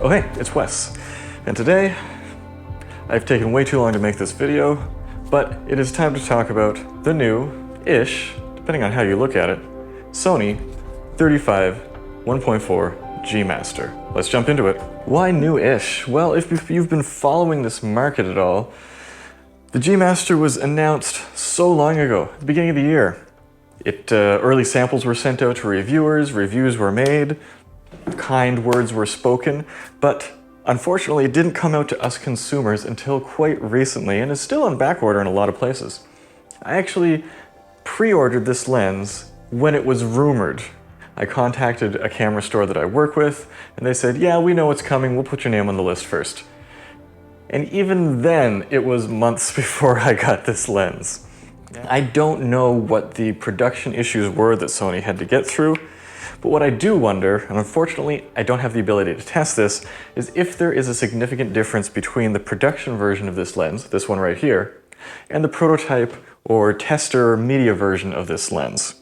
Oh hey, it's Wes, and today I've taken way too long to make this video, but it is time to talk about the new-ish, depending on how you look at it, Sony 35 1.4 G Master. Let's jump into it. Why new-ish? Well, if you've been following this market at all, the G Master was announced so long ago, at the beginning of the year. Early samples were sent out to reviewers, reviews were made, kind words were spoken, but unfortunately it didn't come out to us consumers until quite recently and is still on back order in a lot of places. I actually pre-ordered this lens when it was rumored. I contacted a camera store that I work with and they said, yeah, we know it's coming, we'll put your name on the list first. And even then, it was months before I got this lens. I don't know what the production issues were that Sony had to get through, but what I do wonder, and unfortunately I don't have the ability to test this, is if there is a significant difference between the production version of this lens, this one right here, and the prototype or tester media version of this lens.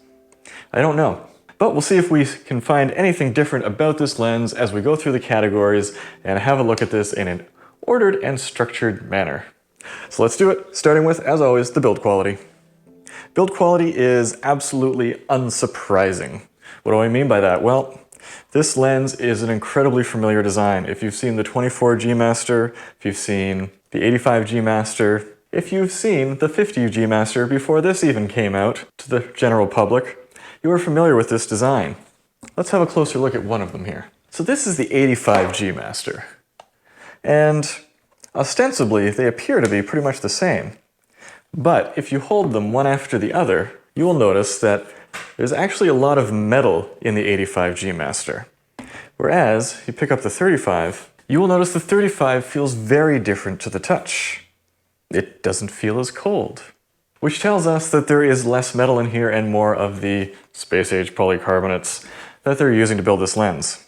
I don't know. But we'll see if we can find anything different about this lens as we go through the categories and have a look at this in an ordered and structured manner. So let's do it, starting with, as always, the build quality. Build quality is absolutely unsurprising. What do I mean by that? Well, this lens is an incredibly familiar design. If you've seen the 24 G Master, if you've seen the 85 G Master, if you've seen the 50 G Master before this even came out to the general public, you are familiar with this design. Let's have a closer look at one of them here. So this is the 85 G Master. And ostensibly, they appear to be pretty much the same. But if you hold them one after the other, you will notice that there's actually a lot of metal in the 85 G Master. Whereas, if you pick up the 35, you will notice the 35 feels very different to the touch. It doesn't feel as cold. Which tells us that there is less metal in here and more of the space-age polycarbonates that they're using to build this lens.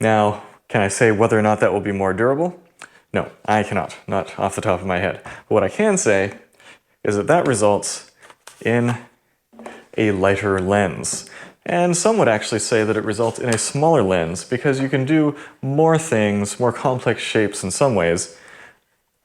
Now, can I say whether or not that will be more durable? No, I cannot, not off the top of my head. But what I can say is that that results in a lighter lens. And some would actually say that it results in a smaller lens because you can do more things, more complex shapes in some ways,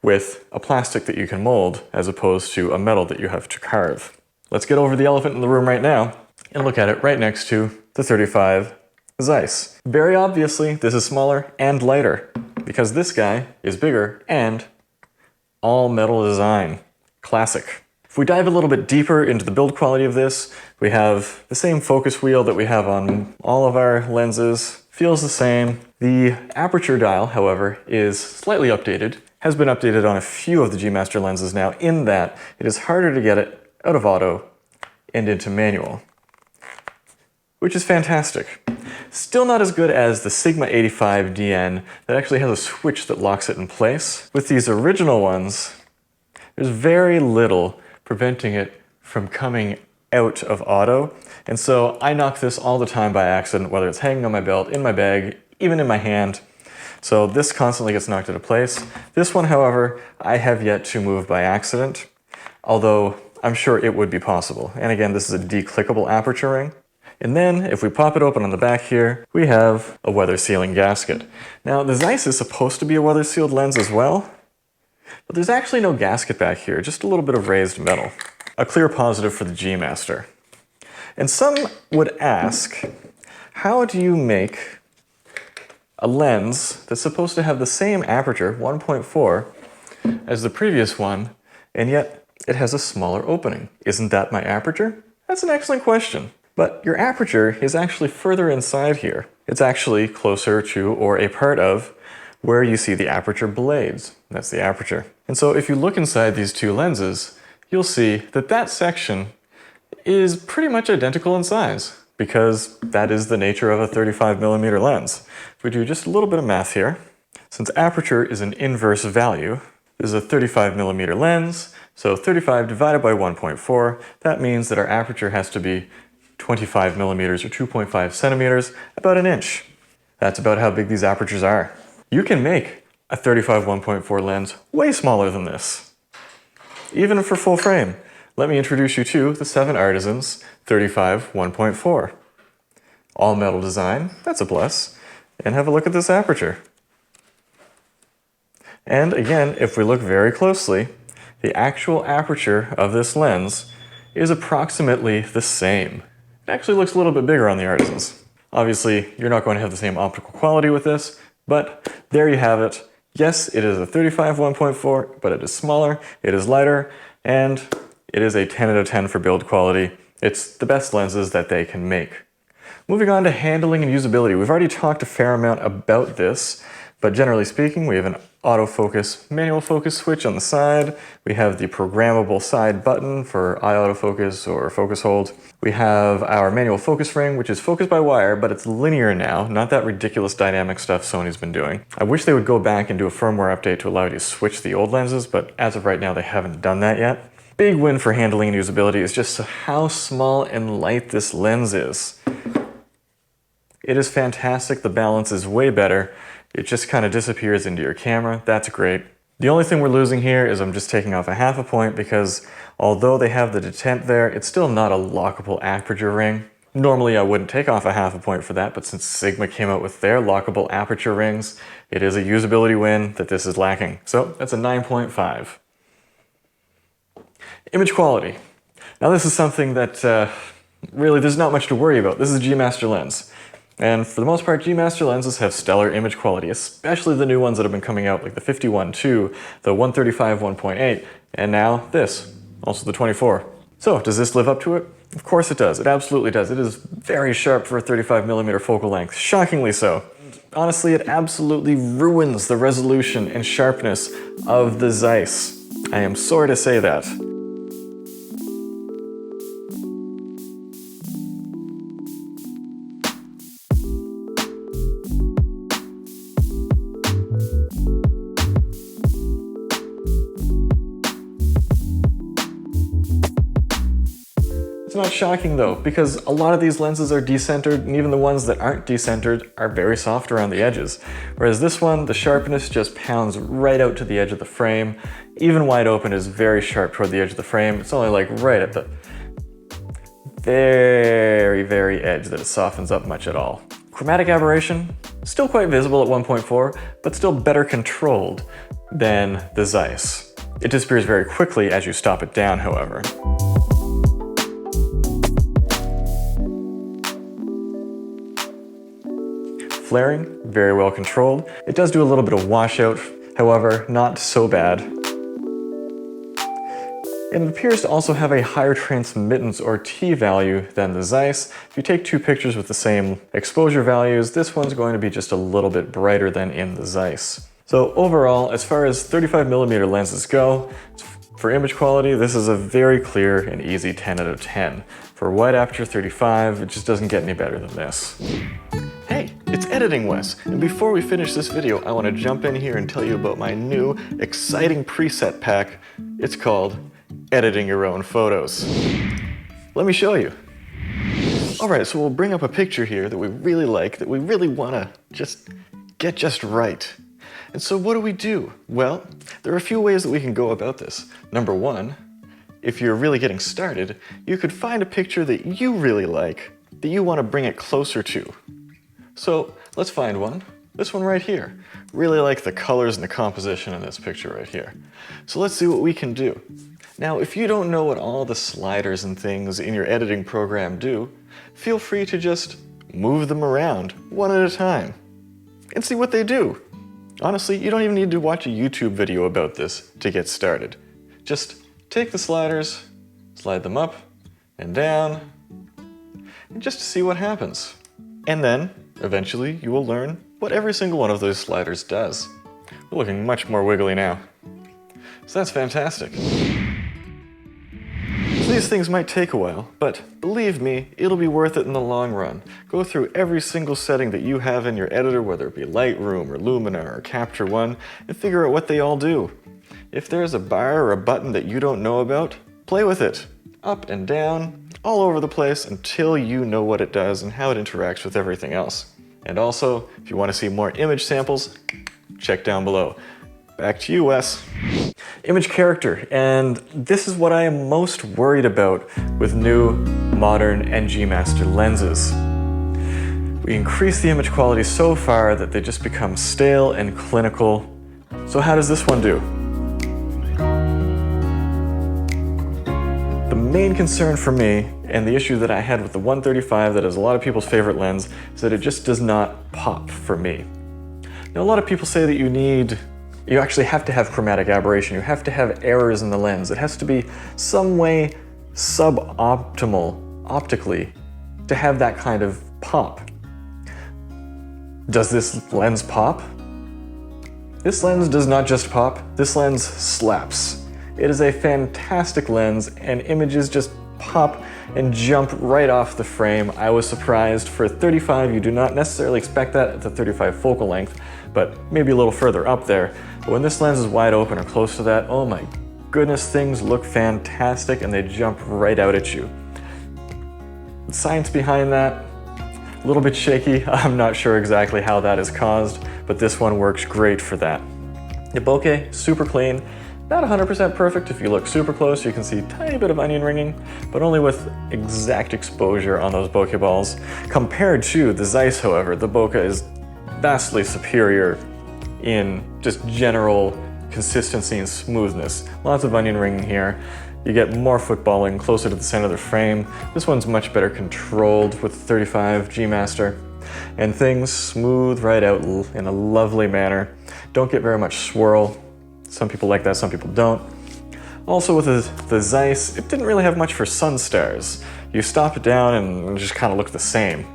with a plastic that you can mold as opposed to a metal that you have to carve. Let's get over the elephant in the room right now and look at it right next to the 35 Zeiss. Very obviously, this is smaller and lighter because this guy is bigger and all metal design. Classic. If we dive a little bit deeper into the build quality of this, we have the same focus wheel that we have on all of our lenses. Feels the same. The aperture dial, however, is slightly updated. Has been updated on a few of the G Master lenses now in that it is harder to get it out of auto and into manual, which is fantastic. Still not as good as the Sigma 85 DN that actually has a switch that locks it in place. With these original ones, there's very little preventing it from coming out of auto, and so I knock this all the time by accident, whether it's hanging on my belt, in my bag, even in my hand. So this constantly gets knocked into place. This one, however, I have yet to move by accident, although I'm sure it would be possible. And again, this is a declickable aperture ring. And then, if we pop it open on the back here, we have a weather sealing gasket. Now, the Zeiss is supposed to be a weather sealed lens as well, but there's actually no gasket back here, just a little bit of raised metal. A clear positive for the G Master. And some would ask, how do you make a lens that's supposed to have the same aperture, 1.4, as the previous one, and yet it has a smaller opening? Isn't that my aperture? That's an excellent question. But your aperture is actually further inside here. It's actually closer to, or a part of, where you see the aperture blades. That's the aperture. And so if you look inside these two lenses, you'll see that that section is pretty much identical in size because that is the nature of a 35mm lens. If we do just a little bit of math here, since aperture is an inverse value, this is a 35mm lens, so 35 divided by 1.4, that means that our aperture has to be 25mm or 2.5 centimeters, about an inch. That's about how big these apertures are. You can make a 35 1.4 lens way smaller than this, even for full frame. Let me introduce you to the 7 Artisans 35 1.4. All metal design, that's a plus. And have a look at this aperture. And again, if we look very closely, the actual aperture of this lens is approximately the same. It actually looks a little bit bigger on the Artisans. Obviously, you're not going to have the same optical quality with this, but there you have it. Yes, it is a 35 1.4, but it is smaller, it is lighter, and it is a 10 out of 10 for build quality. It's the best lenses that they can make. Moving on to handling and usability. We've already talked a fair amount about this, but generally speaking, we have an autofocus manual focus switch on the side. We have the programmable side button for eye autofocus or focus hold. We have our manual focus ring, which is focused by wire, but it's linear now, not that ridiculous dynamic stuff Sony's been doing. I wish they would go back and do a firmware update to allow you to switch the old lenses, but as of right now, they haven't done that yet. Big win for handling and usability is just how small and light this lens is. It is fantastic, the balance is way better. It just kind of disappears into your camera. That's great. The only thing we're losing here is I'm just taking off a half a point because although they have the detent there, it's still not a lockable aperture ring. Normally I wouldn't take off a half a point for that, but since Sigma came out with their lockable aperture rings, it is a usability win that this is lacking. So that's a 9.5. Image quality. Now this is something that really there's not much to worry about. This is a G Master lens. And for the most part, G Master lenses have stellar image quality, especially the new ones that have been coming out, like the 51.2, the 135 1.8, and now this, also the 24. So, does this live up to it? Of course it does. It absolutely does. It is very sharp for a 35mm focal length, shockingly so. Honestly, it absolutely ruins the resolution and sharpness of the Zeiss. I am sorry to say that. It's not shocking though, because a lot of these lenses are decentered, and even the ones that aren't decentered are very soft around the edges. Whereas this one, the sharpness just pounds right out to the edge of the frame. Even wide open is very sharp toward the edge of the frame. It's only like right at the very edge that it softens up much at all. Chromatic aberration, still quite visible at 1.4, but still better controlled than the Zeiss. It disappears very quickly as you stop it down, however. Flaring, very well controlled. It does do a little bit of washout, however, not so bad. And it appears to also have a higher transmittance or T value than the Zeiss. If you take two pictures with the same exposure values, this one's going to be just a little bit brighter than in the Zeiss. So overall, as far as 35mm lenses go, for image quality, this is a very clear and easy 10 out of 10. For wide aperture 35, it just doesn't get any better than this. Hey, it's editing Wes, and before we finish this video, I want to jump in here and tell you about my new, exciting preset pack. It's called Editing Your Own Photos. Let me show you. Alright, so we'll bring up a picture here that we really like, that we really want to just get just right. And so what do? Well, there are a few ways that we can go about this. Number one, if you're really getting started, you could find a picture that you really like, that you want to bring it closer to. So let's find one. This one right here. Really like the colors and the composition in this picture right here. So let's see what we can do. Now, if you don't know what all the sliders and things in your editing program do, feel free to just move them around one at a time and see what they do. Honestly, you don't even need to watch a YouTube video about this to get started. Just take the sliders, slide them up and down, and just to see what happens. And then, eventually, you will learn what every single one of those sliders does. We're looking much more wiggly now. So that's fantastic. So these things might take a while, but believe me, it'll be worth it in the long run. Go through every single setting that you have in your editor, whether it be Lightroom or Luminar or Capture One, and figure out what they all do. If there's a bar or a button that you don't know about, play with it. Up and down, all over the place until you know what it does and how it interacts with everything else. And also, if you want to see more image samples, check down below. Back to you, Wes. Image character, and this is what I am most worried about with new, modern, and G Master lenses. We increase the image quality so far that they just become stale and clinical So how does this one do? The main concern for me, and the issue that I had with the 135 that is a lot of people's favorite lens, is that it just does not pop for me. Now, a lot of people say that you actually have to have chromatic aberration, you have to have errors in the lens. It has to be some way suboptimal optically to have that kind of pop. Does this lens pop? This lens does not just pop, this lens slaps. It is a fantastic lens and images just pop and jump right off the frame. I was surprised. For 35, you do not necessarily expect that at the 35 focal length, but maybe a little further up there. But when this lens is wide open or close to that, oh my goodness, things look fantastic and they jump right out at you. The science behind that, a little bit shaky. I'm not sure exactly how that is caused, but this one works great for that. The bokeh, super clean. Not 100% perfect. If you look super close, you can see a tiny bit of onion ringing, but only with exact exposure on those bokeh balls. Compared to the Zeiss, however, the bokeh is vastly superior in just general consistency and smoothness. Lots of onion ringing here. You get more footballing closer to the center of the frame. This one's much better controlled with the 35 G Master, and things smooth right out in a lovely manner. Don't get very much swirl. Some people like that, some people don't. Also with the Zeiss, it didn't really have much for sun stars. You stop it down and it just kind of look the same.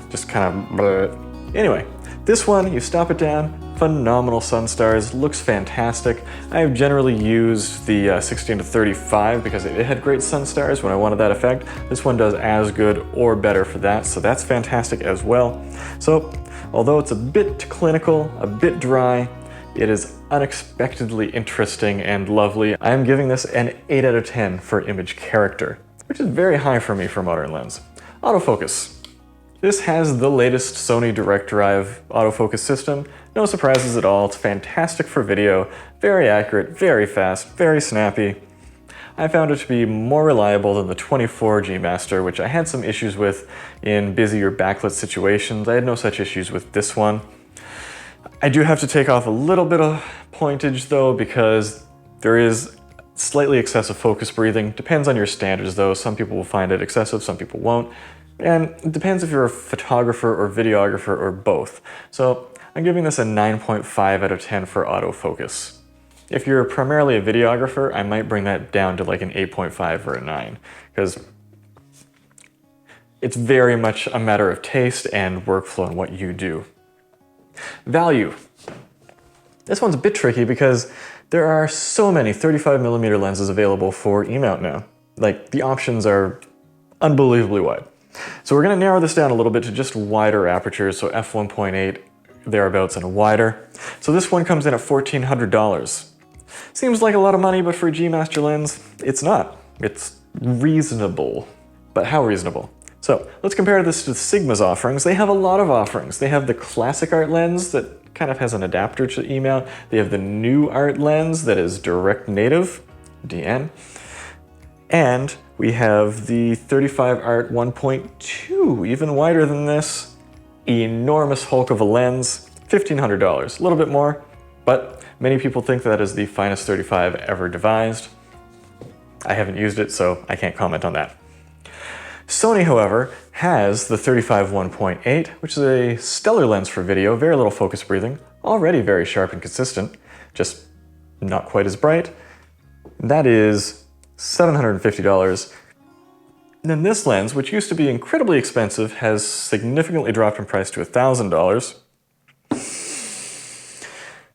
Just kind of bleh. Anyway, this one, you stop it down, phenomenal sun stars, looks fantastic. I've generally used the 16 to 35 because it had great sun stars when I wanted that effect. This one does as good or better for that, so that's fantastic as well. So, although it's a bit clinical, a bit dry, it is unexpectedly interesting and lovely. I am giving this an 8 out of 10 for image character, which is very high for me for a modern lens. Autofocus. This has the latest Sony direct drive autofocus system. No surprises at all. It's fantastic for video, very accurate, very fast, very snappy. I found it to be more reliable than the 24 G Master, which I had some issues with in busier backlit situations. I had no such issues with this one. I do have to take off a little bit of pointage though, because there is slightly excessive focus breathing. Depends on your standards though. Some people will find it excessive, some people won't. And it depends if you're a photographer or videographer or both. So I'm giving this a 9.5 out of 10 for autofocus. If you're primarily a videographer, I might bring that down to like an 8.5 or a 9, because it's very much a matter of taste and workflow and what you do. Value. This one's a bit tricky because there are so many 35mm lenses available for E-mount now. Like, the options are unbelievably wide. So we're going to narrow this down a little bit to just wider apertures, so f1.8 thereabouts and wider. So this one comes in at $1,400. Seems like a lot of money, but for a G Master lens, it's not. It's reasonable. But how reasonable? So let's compare this to Sigma's offerings. They have a lot of offerings. They have the classic art lens that kind of has an adapter to E-mount. They have the new art lens that is direct native, DN. And we have the 35 art 1.2, even wider than this. Enormous hulk of a lens, $1,500, a little bit more, but many people think that is the finest 35 ever devised. I haven't used it, so I can't comment on that. Sony, however, has the 35 1.8, which is a stellar lens for video, very little focus breathing, already very sharp and consistent, just not quite as bright. That is $750. And then this lens, which used to be incredibly expensive, has significantly dropped in price to $1,000,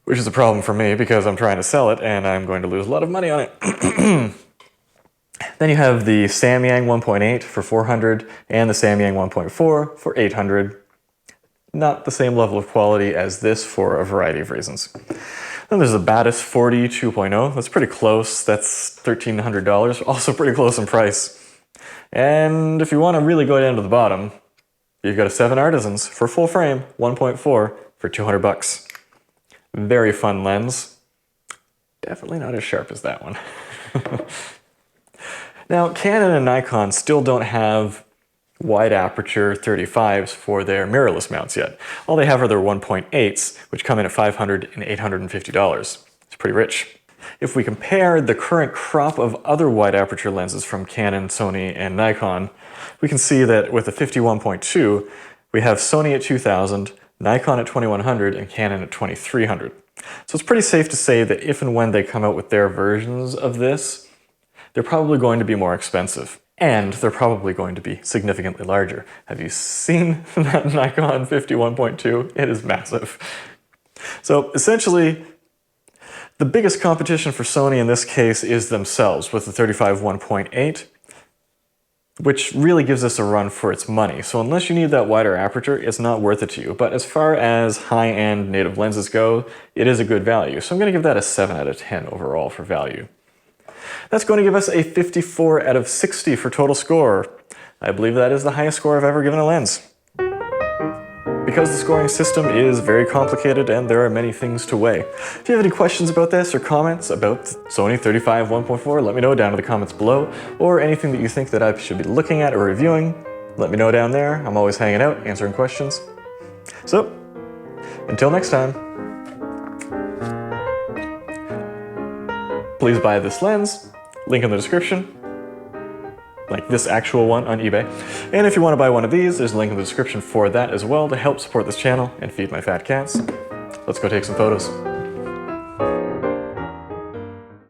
which is a problem for me because I'm trying to sell it and I'm going to lose a lot of money on it. Then you have the Samyang 1.8 for $400 and the Samyang 1.4 for $800. Not the same level of quality as this for a variety of reasons. Then there's the Batis 40 2.0. That's pretty close. That's $1,300. Also pretty close in price. And if you want to really go down to the bottom, you've got a 7 Artisans for full frame 1.4 for $200. Very fun lens. Definitely not as sharp as that one. Now, Canon and Nikon still don't have wide aperture 35s for their mirrorless mounts yet. All they have are their 1.8s, which come in at $500 and $850. It's pretty rich. If we compare the current crop of other wide aperture lenses from Canon, Sony, and Nikon, we can see that with the 51.2, we have Sony at 2000, Nikon at 2100, and Canon at 2300. So it's pretty safe to say that if and when they come out with their versions of this, they're probably going to be more expensive. And they're probably going to be significantly larger. Have you seen that Nikon 51.2? It is massive. So essentially, the biggest competition for Sony in this case is themselves with the 35 1.8, which really gives us a run for its money. So unless you need that wider aperture, it's not worth it to you. But as far as high-end native lenses go, it is a good value. So I'm going to give that a 7 out of 10 overall for value. That's going to give us a 54 out of 60 for total score. I believe that is the highest score I've ever given a lens. Because the scoring system is very complicated and there are many things to weigh. If you have any questions about this or comments about Sony 35 1.4, let me know down in the comments below, or anything that you think that I should be looking at or reviewing, let me know down there. I'm always hanging out, answering questions. So, until next time, please buy this lens, link in the description, like this actual one on eBay. And if you want to buy one of these, there's a link in the description for that as well to help support this channel and feed my fat cats. Let's go take some photos.